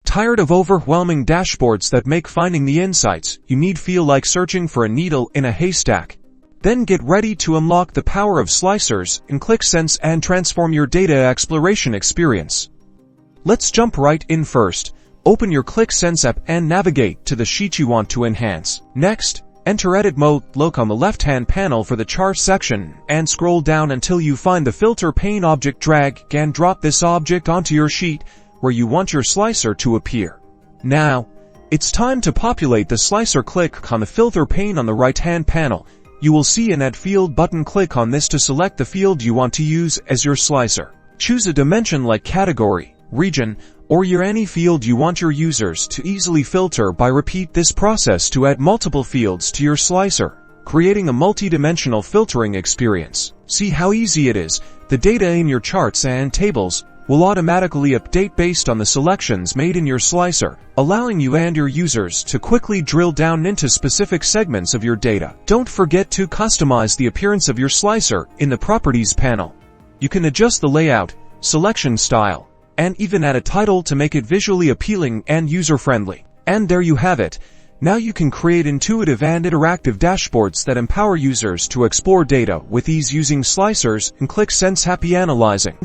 Tired of overwhelming dashboards that make finding the insights you need feel like searching for a needle in a haystack? Then get ready to unlock the power of slicers in Qlik Sense and transform your data exploration experience. Let's jump right in first. Open your Qlik Sense app and navigate to the sheet you want to enhance. Next, enter Edit Mode, look on the left-hand panel for the chart section, and scroll down until you find the Filter Pane object. Drag and drop this object onto your sheet where you want your slicer to appear. Now, it's time to populate the slicer. Click on the Filter Pane on the right-hand panel. You will see an Add Field button. Click on this to select the field you want to use as your slicer. Choose a dimension like category, region, or any field you want your users to easily filter by. Repeat this process to add multiple fields to your slicer, creating a multi-dimensional filtering experience. See how easy it is? The data in your charts and tables will automatically update based on the selections made in your slicer, allowing you and your users to quickly drill down into specific segments of your data. Don't forget to customize the appearance of your slicer in the Properties panel. You can adjust the layout, selection style, and even add a title to make it visually appealing and user-friendly. And there you have it. Now you can create intuitive and interactive dashboards that empower users to explore data with ease using slicers in Qlik Sense. Happy analyzing!